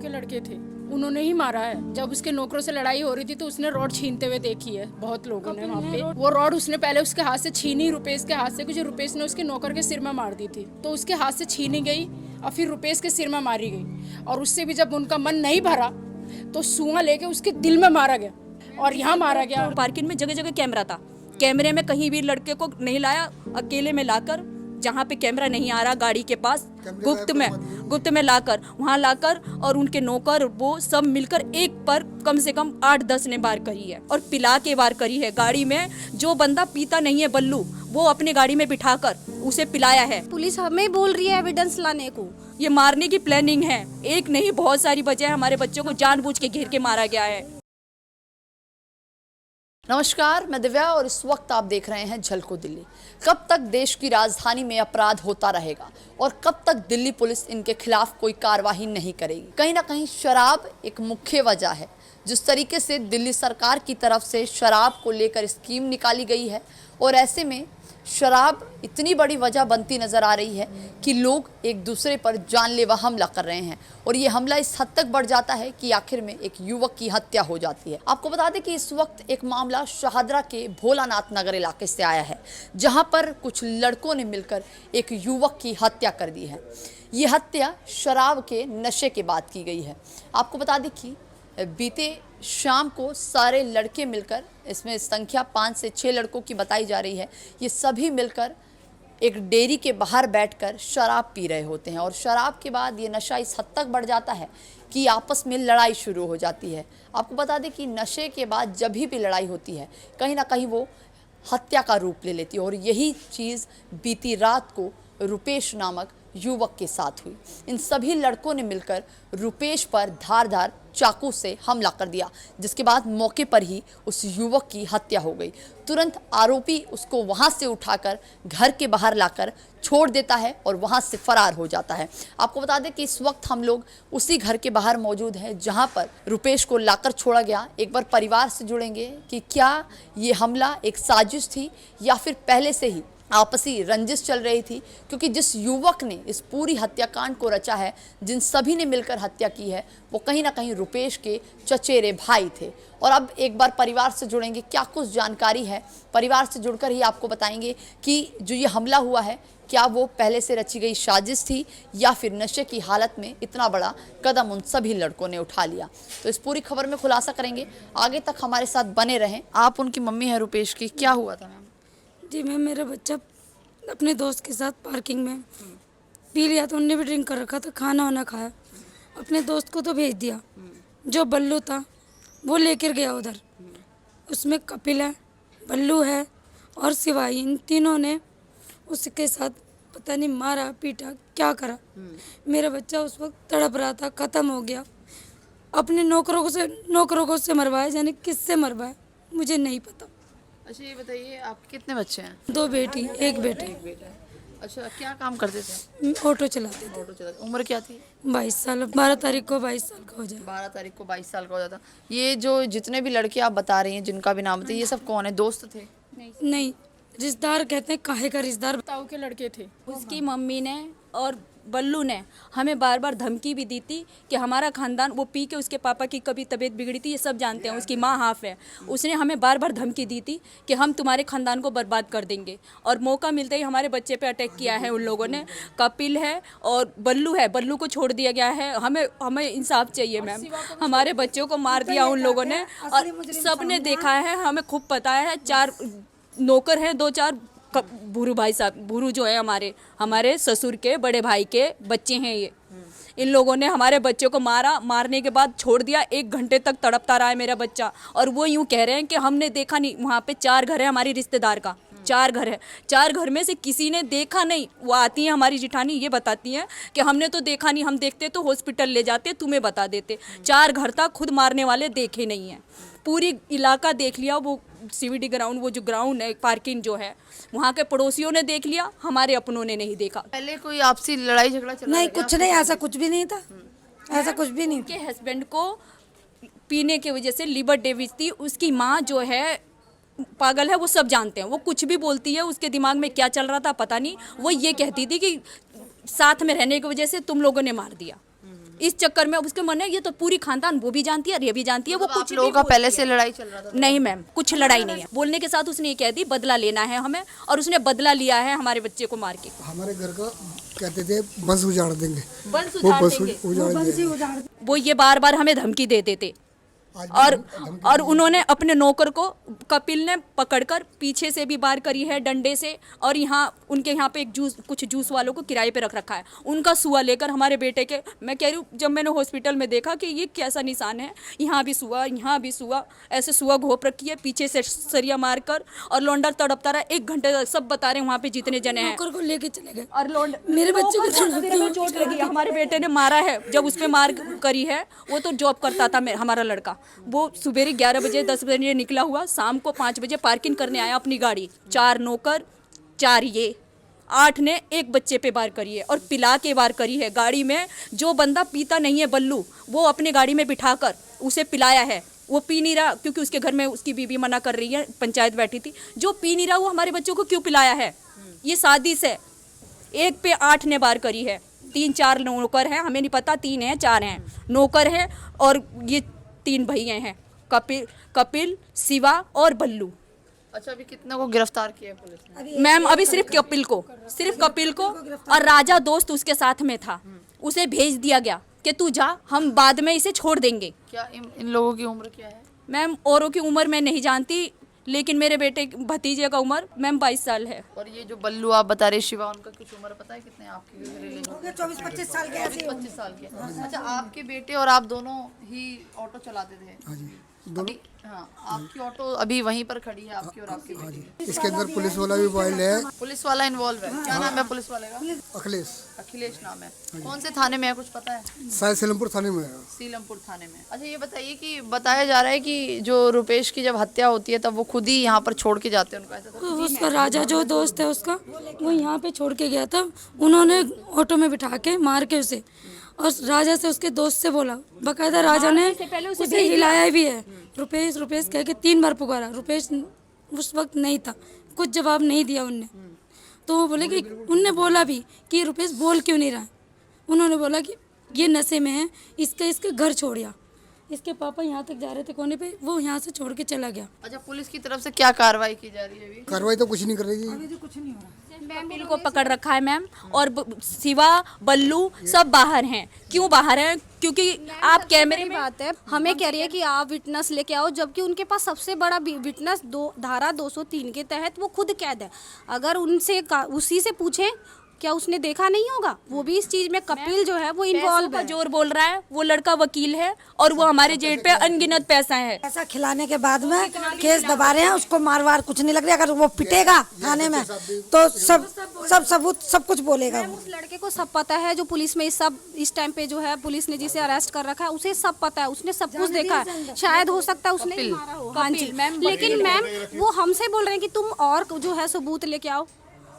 के लड़के थे, उन्होंने ही मारा है। जब उसके नौकरों से लड़ाई हो रही थी तो उसने रॉड छीनते हुए देखी है बहुत लोगों ने वहाँ पे। वो रॉड उसने पहले उसके हाथ से छीनी रुपेश के हाथ से, कुछ रुपेश ने उसके नौकर के सिर में मार दी थी, तो उसके हाथ से छीनी गई और फिर रुपेश के सिर में मारी गई। और उससे भी जब उनका मन नहीं भरा तो सुआ लेके उसके दिल में मारा गया और यहाँ मारा गया। पार्किंग में जगह जगह कैमरा था, कैमरे में कहीं भी लड़के को नहीं लाया, अकेले में लाकर जहाँ पे कैमरा नहीं आ रहा गाड़ी के पास गुप्त में लाकर वहाँ लाकर और उनके नौकर वो सब मिलकर एक पर कम से कम 8-10 ने वार करी है और पिला के वार करी है। गाड़ी में जो बंदा पीता नहीं है बल्लू, वो अपने गाड़ी में बिठाकर उसे पिलाया है। पुलिस हमें बोल रही है एविडेंस लाने को। ये मारने की प्लानिंग है, एक नहीं बहुत सारी वजह है। हमारे बच्चों को जानबूझ के घेर के मारा गया है। नमस्कार, मैं दिव्या और इस वक्त आप देख रहे हैं झलको दिल्ली। कब तक देश की राजधानी में अपराध होता रहेगा और कब तक दिल्ली पुलिस इनके खिलाफ कोई कार्रवाई नहीं करेगी? कहीं ना कहीं शराब एक मुख्य वजह है। जिस तरीके से दिल्ली सरकार की तरफ से शराब को लेकर स्कीम निकाली गई है और ऐसे में शराब इतनी बड़ी वजह बनती नज़र आ रही है कि लोग एक दूसरे पर जानलेवा हमला कर रहे हैं और ये हमला इस हद तक बढ़ जाता है कि आखिर में एक युवक की हत्या हो जाती है। आपको बता दें कि इस वक्त एक मामला शाहदरा के भोलानाथ नगर इलाके से आया है, जहां पर कुछ लड़कों ने मिलकर एक युवक की हत्या कर दी है। ये हत्या शराब के नशे के बाद की गई है। आपको बता दें कि बीते शाम को सारे लड़के मिलकर, इसमें संख्या 5 से 6 लड़कों की बताई जा रही है, ये सभी मिलकर एक डेयरी के बाहर बैठकर शराब पी रहे होते हैं और शराब के बाद ये नशा इस हद तक बढ़ जाता है कि आपस में लड़ाई शुरू हो जाती है। आपको बता दें कि नशे के बाद जब भी लड़ाई होती है कहीं ना कहीं वो हत्या का रूप ले लेती है और यही चीज़ बीती रात को रुपेश नामक युवक के साथ हुई। इन सभी लड़कों ने मिलकर रुपेश पर धारदार चाकू से हमला कर दिया, जिसके बाद मौके पर ही उस युवक की हत्या हो गई। तुरंत आरोपी उसको वहां से उठाकर घर के बाहर लाकर छोड़ देता है और वहां से फरार हो जाता है। आपको बता दें कि इस वक्त हम लोग उसी घर के बाहर मौजूद हैं जहां पर रुपेश को लाकर छोड़ा गया। एक बार परिवार से जुड़ेंगे कि क्या ये हमला एक साजिश थी या फिर पहले से ही आपसी रंजिश चल रही थी, क्योंकि जिस युवक ने इस पूरी हत्याकांड को रचा है, जिन सभी ने मिलकर हत्या की है, वो कहीं ना कहीं रुपेश के चचेरे भाई थे। और अब एक बार परिवार से जुड़ेंगे, क्या कुछ जानकारी है परिवार से जुड़कर ही आपको बताएंगे कि जो ये हमला हुआ है क्या वो पहले से रची गई साजिश थी या फिर नशे की हालत में इतना बड़ा कदम उन सभी लड़कों ने उठा लिया। तो इस पूरी खबर में खुलासा करेंगे, आगे तक हमारे साथ बने रहें। आप उनकी मम्मी हैं रुपेश की, क्या हुआ था मैम? जी मैम, मेरा बच्चा अपने दोस्त के साथ पार्किंग में पी लिया था, उनने भी ड्रिंक कर रखा था, खाना वाना खाया, अपने दोस्त को तो भेज दिया। जो बल्लू था वो लेकर गया उधर, उसमें कपिल है, बल्लू है और शिवाई, इन तीनों ने उसके साथ पता नहीं मारा पीटा क्या करा। मेरा बच्चा उस वक्त तड़प रहा था, ख़त्म हो गया। अपने नौकरों को उससे मरवाया, यानी किससे मरवाया मुझे नहीं पता। अच्छा ये बताइए, आप कितने बच्चे हैं? 2 बेटी 1 बेटा। अच्छा, क्या काम करते थे? ऑटो चलाते थे। ऑटो चलाते। उम्र क्या थी? 22 साल, 12 तारीख को 22 साल का हो जाए। 12 तारीख को 22 साल का हो जाता। ये जो जितने भी लड़के आप बता रही हैं जिनका भी नाम बताइए, ये सब कौन है? दोस्त थे? नहीं, रिश्तेदार कहते हैं, काहे का रिश्तेदार। ताऊ के लड़के थे। उसकी मम्मी ने और बल्लू ने हमें बार बार धमकी भी दी थी कि हमारा खानदान, वो पी के उसके पापा की कभी तबीयत बिगड़ी थी, ये सब जानते हैं, उसकी माँ हाफ है, उसने हमें बार बार धमकी दी थी कि हम तुम्हारे खानदान को बर्बाद कर देंगे। और मौका मिलते ही हमारे बच्चे पे अटैक किया है उन लोगों ने। कपिल है और बल्लू है, बल्लू को छोड़ दिया गया है। हमें इंसाफ चाहिए मैम, हमारे बच्चों को मार दिया उन लोगों ने और सब ने देखा है, हमें खूब पता है। 4 नौकर हैं, 2-4 भूरू भाई साहब, भूरू जो है हमारे ससुर के बड़े भाई के बच्चे हैं ये। इन लोगों ने हमारे बच्चों को मारने के बाद छोड़ दिया। 1 घंटे तक तड़पता रहा है मेरा बच्चा और वो यूँ कह रहे हैं कि हमने देखा नहीं। वहाँ पे 4 घर है हमारी रिश्तेदार का, 4 घर है, 4 घर में से किसी ने देखा नहीं। वो आती हैं हमारी जिठानी, ये बताती हैं कि हमने तो देखा नहीं, हम देखते तो हॉस्पिटल ले जाते, तुम्हें बता देते। 4 घर तक खुद मारने वाले देखे नहीं हैं। पूरी इलाका देख लिया, वो CVD ग्राउंड, वो जो ग्राउंड है पार्किंग जो है, वहाँ के पड़ोसियों ने देख लिया, हमारे अपनों ने नहीं देखा। पहले कोई आपसी लड़ाई झगड़ा चला? नहीं, कुछ नहीं, ऐसा कुछ भी नहीं था, ऐसा कुछ भी नहीं। के हस्बैंड को पीने की वजह से लिवर डैमेज थी। उसकी माँ जो है पागल है, वो सब जानते हैं, वो कुछ भी बोलती है, उसके दिमाग में क्या चल रहा था पता नहीं। वो ये कहती थी कि साथ में रहने की वजह से तुम लोगों ने मार दिया। इस चक्कर में अब उसके मन है, ये तो पूरी खानदान वो भी जानती है और ये भी जानती है। वो मतलब कुछ आप लोगों भी का बोलती पहले है। से लड़ाई चल रहा था? नहीं मैम, कुछ लड़ाई नहीं है। बोलने के साथ उसने ये कह दी बदला लेना है हमें, और उसने बदला लिया है हमारे बच्चे को मार के। हमारे घर का कहते थे बस उजाड़ देंगे, बंस वो उजाड़ बस देंगे। उजाड़ देंगे। वो ये बार बार हमें धमकी देते थे। आज और उन्होंने अपने नौकर को कपिल ने पकड़कर पीछे से भी वार करी है डंडे से, और यहाँ उनके यहाँ पे कुछ जूस वालों को किराए पे रख रखा है। उनका सुआ लेकर हमारे बेटे के, मैं कह रही हूँ जब मैंने हॉस्पिटल में देखा कि ये कैसा निशान है, यहाँ भी सुआ, यहाँ भी सुआ, ऐसे सुआ घोप रखी है, पीछे से सरिया मारकर, और लौंडा तड़पता रहा 1 घंटे तक। सब बता रहे हैं वहाँ पे जितने जने हैं। नौकर को लेके चले गए। और मेरे बच्चे को सिर में चोट लगी है, हमारे बेटे ने मारा है। जब उस पे मार करी है, वो तो जॉब करता था हमारा लड़का, वो सुबह 11 बजे 10 बजे निकला हुआ, शाम को 5 बजे पार्किंग करने आया अपनी गाड़ी। 4 नौकर, 4 ये, 8 ने एक बच्चे पे वार करी है और पिला के वार करी है गाड़ी में। जो बंदा पीता नहीं है बल्लू, वो अपने गाड़ी में बिठाकर उसे पिलाया है। वो पी नहीं रहा क्योंकि उसके घर में उसकी बीवी मना कर रही है, पंचायत बैठी थी। जो पी नहीं रहा वो हमारे बच्चों को क्यों पिलाया है? ये साजिश है। एक पे 8 ने वार करी है। 3-4 नौकर हैं, हमें नहीं पता 3 हैं 4 हैं नौकर हैं, और ये 3 भैया हैं, कपिल, शिवा और बल्लू। अच्छा, अभी कितने को गिरफ्तार किया है पुलिस ने? मैम अभी सिर्फ कपिल को और राजा दोस्त उसके साथ में था, उसे भेज दिया गया कि तू जा, हम बाद में इसे छोड़ देंगे। क्या इन लोगों की उम्र क्या है? मैम औरों की उम्र मैं नहीं जानती, लेकिन मेरे बेटे भतीजे का उम्र मैम 22 साल है। और ये जो बल्लू आप बता रहे शिवा, उनका कुछ उम्र पता है कितने? आपके 24-25 साल के ऐसे 25 साल के। अच्छा, आपके बेटे और आप दोनों ही ऑटो चलाते थे? हाँ जी, अभी हाँ, आपकी ऑटो अभी वहीं पर खड़ी है, आपकी और आपकी बेटी की। इसके अंदर पुलिस वाला भी वाइल्ड है। पुलिस वाला इन्वॉल्व है? क्या नाम है पुलिस वाले का? अखिलेश, अखिलेश नाम है। कौन से थाने में है, कुछ पता है? शायद सीलमपुर थाने में है। सीलमपुर थाने में। अच्छा, ये बताइए कि बताया जा रहा है कि जो रुपेश की जब हत्या होती है तब वो खुद ही यहाँ पर छोड़ के जाते हैं उनको, ऐसा तो? उसका राजा जो दोस्त है उसका, वो यहाँ पे छोड़ के गया था। उन्होंने ऑटो में बिठा के मार के उसे, और राजा से उसके दोस्त से बोला, बकायदा राजा ने उसे हिलाया भी है। रुपेश रुपेश कह के 3 बार पुकारा। रुपेश उस वक्त नहीं था, कुछ जवाब नहीं दिया उनने। तो वो बोले कि उनने बोला भी कि रुपेश बोल क्यों नहीं रहा। उन्होंने बोला कि ये नशे में है, इसके घर छोड़िया। इसके पापा यहाँ तक जा रहे थे कोने पे, वो यहाँ से छोड़ के चला गया। अच्छा, पुलिस की तरफ से क्या कार्रवाई की जा रही है अभी? कार्रवाई तो कुछ नहीं कर रही। कपिल को पकड़ रखा है मैम, और शिवा बल्लू सब बाहर हैं। क्यों बाहर हैं? क्योंकि आप कैमरे में बात है, हमें कह रही है कि आप विटनेस लेके आओ, जबकि उनके पास सबसे बड़ा विटनेस धारा 203 के तहत वो खुद कैद है। अगर उनसे उसी से पूछे, क्या उसने देखा नहीं होगा? वो भी इस चीज में कपिल जो है वो इन्वॉल्व है। जोर बोल रहा है, वो लड़का वकील है और वो हमारे जेल पे अनगिनत पैसा है। पैसा खिलाने के बाद में केस दबा रहे हैं, उसको मार कुछ नहीं लग रहा। अगर वो पिटेगा थाने में तो सब सबूत सब कुछ बोलेगा वो। उस लड़के को सब पता है, जो पुलिस में इस टाइम पे जो है पुलिस ने जिसे अरेस्ट कर रखा है उसे सब पता है, उसने सब कुछ देखा है। शायद हो सकता है उसने ही मारा हो। हाँ जी मैम, लेकिन मैम वो हमसे बोल रहे हैं कि तुम और जो है सबूत लेके आओ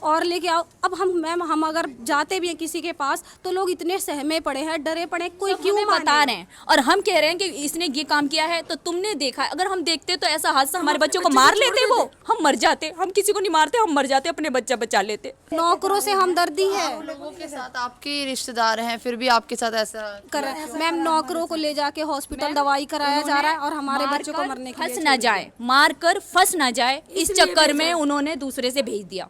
और लेके आओ। अब हम अगर जाते भी हैं किसी के पास तो लोग इतने सहमे पड़े हैं, डरे पड़े, कोई क्यों बता रहे हैं, और हम कह रहे हैं कि इसने ये काम किया है तो तुमने देखा। अगर हम देखते तो ऐसा हादसा हमारे बच्चों को मार लेते, वो हम मर जाते। हम किसी को नहीं मारते, हम मर जाते, अपने बच्चा बचा लेते। नौकरों से हमदर्दी है। लोगों के साथ आपके रिश्तेदार हैं, फिर भी आपके साथ ऐसा कर मैम, नौकरों को ले जाके हॉस्पिटल दवाई कराया जा रहा है और हमारे बच्चों को मरने के लिए फंस ना जाए, मार कर फंस ना जाए, इस चक्कर में उन्होंने दूसरे से भेज दिया।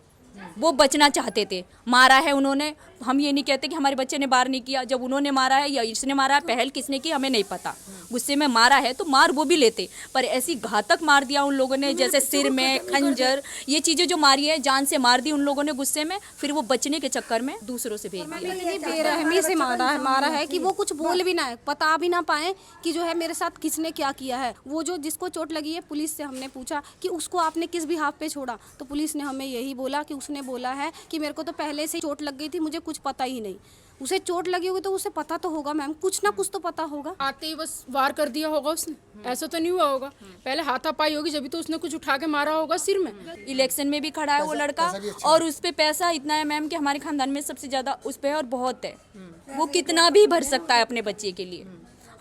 वो बचना चाहते थे, मारा है उन्होंने। हम ये नहीं कहते कि हमारे बच्चे ने वार नहीं किया, जब उन्होंने मारा है या इसने मारा है, पहल किसने की हमें नहीं पता। गुस्से में मारा है तो मार वो भी लेते, पर ऐसी घातक मार दिया उन लोगों ने, जैसे सिर में खंजर, ये चीजें जो मारी है, जान से मार दी उन लोगों ने गुस्से में। फिर वो बचने के चक्कर में दूसरों से भेज दिया। इतनी बेरहमी से मारा है कि वो कुछ बोल भी ना है, बता भी ना पाए कि जो है मेरे साथ किसने क्या किया है। वो जो जिसको चोट लगी है, पुलिस से हमने पूछा कि उसको आपने किस बिहाफ पे छोड़ा, तो पुलिस ने हमें यही बोला कि उसने बोला है कि मेरे को तो पहले से चोट लग गई थी, मुझे कुछ पता ही नहीं। उसे चोट लगी होगी तो उसे पता तो होगा मैम, कुछ ना कुछ तो पता होगा। आते ही बस वार कर दिया होगा उसने, ऐसा तो नहीं हुआ होगा। पहले हाथापाई होगी, जब तो उसने कुछ उठा के मारा होगा सिर में। इलेक्शन में भी खड़ा है वो लड़का, और उस पे पैसा इतना है मैम कि हमारे खानदान में सबसे ज्यादा उस पे है, और बहुत है। वो कितना भी भर सकता है अपने बच्चे के लिए।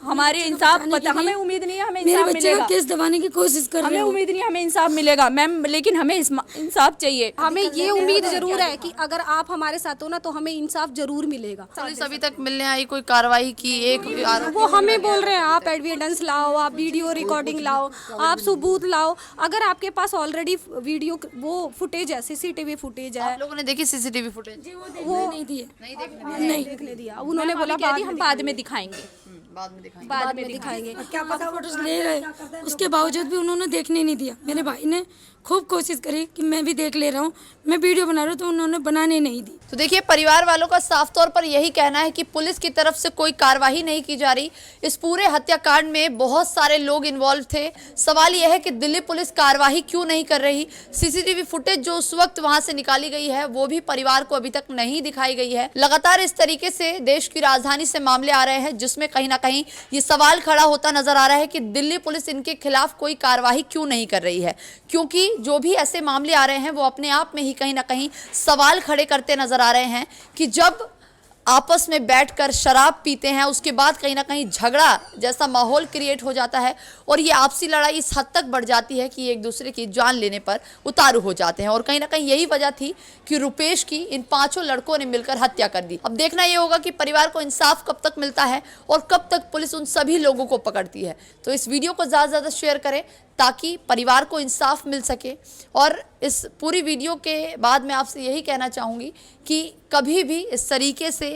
हमारे इंसाफ पता, हमें उम्मीद नहीं है हमें मेरे इंसाफ बच्चे मिलेगा। का केस दबाने की कोशिश कर रहे हमें हो। उम्मीद नहीं हमें इंसाफ मिलेगा मैम, लेकिन हमें इंसाफ चाहिए। हमें ये उम्मीद जरूर है कि अगर आप हमारे साथ हो ना तो हमें इंसाफ जरूर मिलेगा। पुलिस अभी तक मिलने आई, कोई कार्रवाई की? एक वो हमें बोल रहे हैं आप एविडेंस लाओ, आप वीडियो रिकॉर्डिंग लाओ, आप सबूत लाओ। अगर आपके पास ऑलरेडी वीडियो वो फुटेज है, सीसीटीवी फुटेज है, आप लोगों ने देखी सीसीटीवी फुटेज? वो नहीं दिए। नहीं देखने दिया। उन्होंने बोला हम बाद में दिखाएंगे, बाद में दिखाएंगे। बाद में दिखाएंगे। क्या पता फोटोज ले रहे, उसके बावजूद भी उन्होंने देखने नहीं दिया। मेरे भाई ने खूब कोशिश करी कि मैं भी देख ले रहा हूँ, मैं वीडियो बना रहा हूँ, तो उन्होंने बनाने नहीं दी। तो देखिए, परिवार वालों का साफ तौर पर यही कहना है कि पुलिस की तरफ से कोई कार्रवाई नहीं की जा रही। इस पूरे हत्याकांड में बहुत सारे लोग इन्वॉल्व थे। सवाल यह है कि दिल्ली पुलिस कार्रवाई क्यों नहीं कर रही? सीसीटीवी फुटेज जो उस वक्त वहां से निकाली गई है वो भी परिवार को अभी तक नहीं दिखाई गई है। लगातार इस तरीके से देश की राजधानी से मामले आ रहे हैं, जिसमें कहीं ना कहीं ये सवाल खड़ा होता नजर आ रहा है कि दिल्ली पुलिस इनके खिलाफ कोई कार्रवाई क्यों नहीं कर रही है, क्योंकि जो भी ऐसे मामले आ रहे हैं वो अपने आप में ही कहीं ना कहीं सवाल खड़े करते नजर आ रहे हैं कि जब आपस में बैठकर शराब पीते हैं उसके बाद कहीं ना कहीं झगड़ा जैसा माहौल क्रिएट हो जाता है और ये आपसी लड़ाई इस हद तक बढ़ जाती है कि एक दूसरे की जान लेने पर उतारू हो जाते हैं। और कहीं ना कहीं यही वजह थी कि रुपेश की इन 5 लड़कों ने मिलकर हत्या कर दी। अब देखना ये होगा कि परिवार को इंसाफ कब तक मिलता है और कब तक पुलिस उन सभी लोगों को पकड़ती है। तो इस वीडियो को ज़्यादा से ज़्यादा शेयर करें ताकि परिवार को इंसाफ मिल सके। और इस पूरी वीडियो के बाद मैं आपसे यही कहना चाहूँगी कि कभी भी इस तरीके से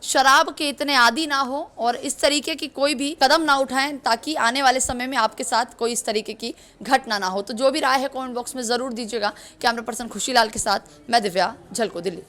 शराब के इतने आदी ना हो और इस तरीके की कोई भी कदम ना उठाएं ताकि आने वाले समय में आपके साथ कोई इस तरीके की घटना ना हो। तो जो भी राय है कमेंट बॉक्स में ज़रूर दीजिएगा। कैमरा पर्सन खुशीलाल के साथ मैं दिव्या, झलको दिल्ली।